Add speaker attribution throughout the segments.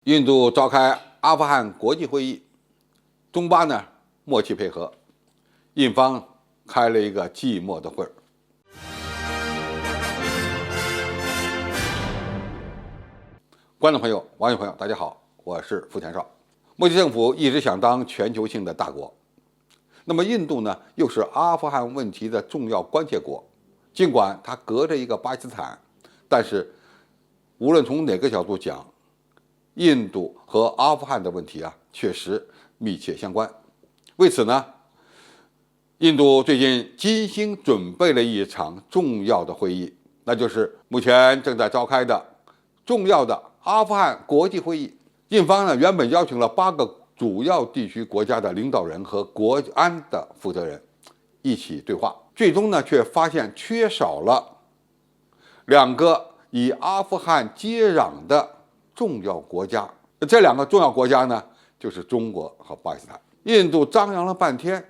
Speaker 1: 印度召开阿富汗国际会议，中巴呢默契配合，印方开了一个寂寞的会儿。观众朋友、网友朋友，大家好，我是付天少。莫迪政府一直想当全球性的大国，那么印度呢又是阿富汗问题的重要关切国。尽管它隔着一个巴基斯坦，但是无论从哪个角度讲，印度和阿富汗的问题确实密切相关。为此呢，印度最近精心准备了一场重要的会议，那就是目前正在召开的重要的阿富汗国际会议。印方呢原本邀请了8个主要地区国家的领导人和国安的负责人一起对话，最终呢却发现缺少了2个以阿富汗接壤的重要国家。这2个重要国家呢就是中国和巴基斯坦。印度张扬了半天，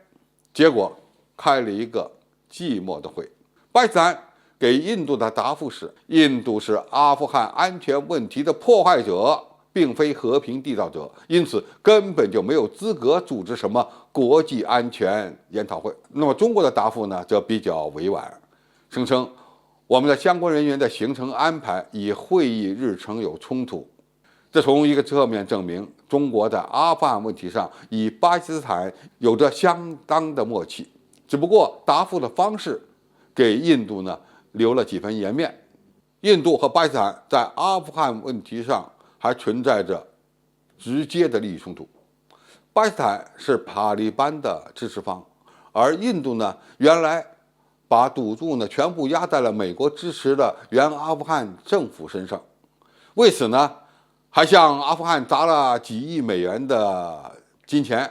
Speaker 1: 结果开了一个寂寞的会。巴基斯坦给印度的答复是，印度是阿富汗安全问题的破坏者，并非和平缔造者，因此根本就没有资格组织什么国际安全研讨会。那么中国的答复呢则比较委婉，声称我们的相关人员的行程安排与会议日程有冲突。这从一个侧面证明，中国在阿富汗问题上与巴基斯坦有着相当的默契，只不过答复的方式给印度呢留了几分颜面。印度和巴基斯坦在阿富汗问题上还存在着直接的利益冲突。巴基斯坦是塔利班的支持方，而印度呢原来把赌注呢全部压在了美国支持的原阿富汗政府身上，为此呢还向阿富汗砸了几亿美元的金钱，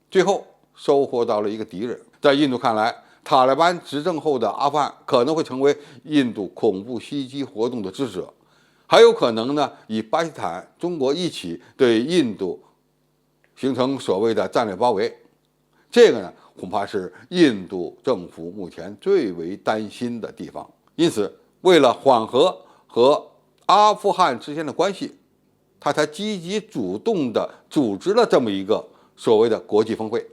Speaker 1: 最后收获到了一个敌人。在印度看来，塔利班执政后的阿富汗可能会成为印度恐怖袭击活动的支持者，还有可能呢与巴基斯坦、中国一起对印度形成所谓的战略包围。这个呢恐怕是印度政府目前最为担心的地方。因此，为了缓和和阿富汗之间的关系，他才积极主动地组织了这么一个所谓的国际峰会。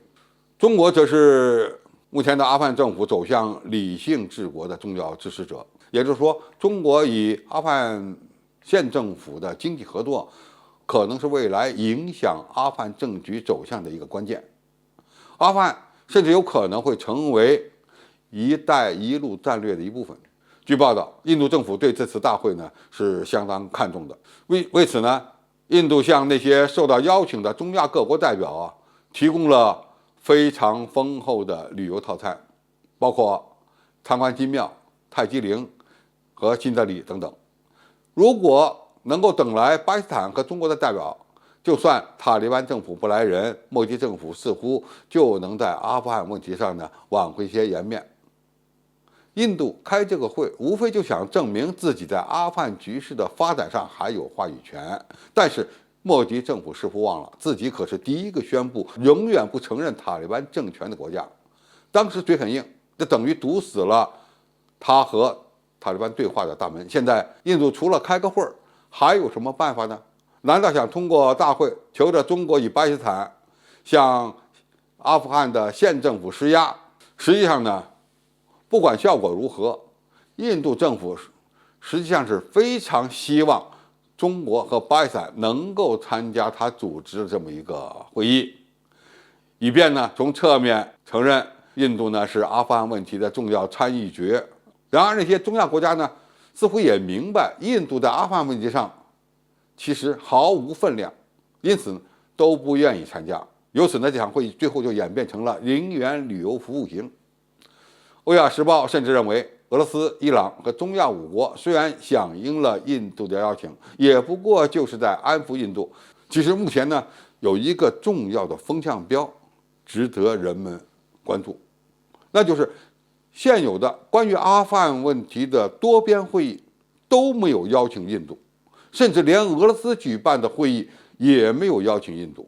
Speaker 1: 中国则是目前的阿富汗政府走向理性治国的重要支持者，也就是说，中国与阿富汗县政府的经济合作可能是未来影响阿富汗政局走向的一个关键。阿富汗甚至有可能会成为“一带一路”战略的一部分。据报道，印度政府对这次大会呢是相当看重的。为此呢，印度向那些受到邀请的中亚各国代表提供了非常丰厚的旅游套餐，包括参观金庙、泰姬陵和新德里等等。如果能够等来巴基斯坦和中国的代表，就算塔利班政府不来人，莫迪政府似乎就能在阿富汗问题上呢挽回些颜面。印度开这个会，无非就想证明自己在阿富汗局势的发展上还有话语权。但是莫迪政府似乎忘了，自己可是第一个宣布永远不承认塔利班政权的国家。当时嘴很硬，这等于堵死了他和塔利班对话的大门。现在印度除了开个会儿，还有什么办法呢？难道想通过大会求着中国与巴基斯坦向阿富汗的县政府施压？实际上呢，不管效果如何，印度政府实际上是非常希望中国和巴基斯坦能够参加他组织的这么一个会议，以便呢从侧面承认印度呢是阿富汗问题的重要参与角。然而那些中亚国家呢似乎也明白印度在阿富汗问题上其实毫无分量，因此都不愿意参加。由此呢，这场会议最后就演变成了零元旅游服务型。欧亚时报甚至认为，俄罗斯、伊朗和中亚5国虽然响应了印度的邀请，也不过就是在安抚印度。其实目前呢，有一个重要的风向标值得人们关注，那就是现有的关于阿富汗问题的多边会议都没有邀请印度，甚至连俄罗斯举办的会议也没有邀请印度。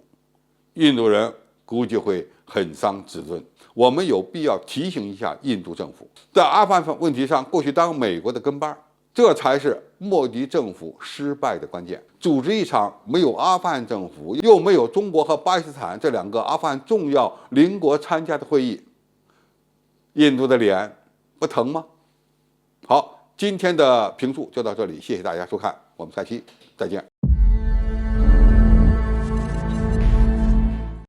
Speaker 1: 印度人估计会很伤自尊。我们有必要提醒一下印度政府，在阿富汗问题上，过去当美国的跟班，这才是莫迪政府失败的关键。组织一场没有阿富汗政府，又没有中国和巴基斯坦这两个阿富汗重要邻国参加的会议，印度的脸不疼吗？好，今天的评述就到这里，谢谢大家收看，我们下期再见。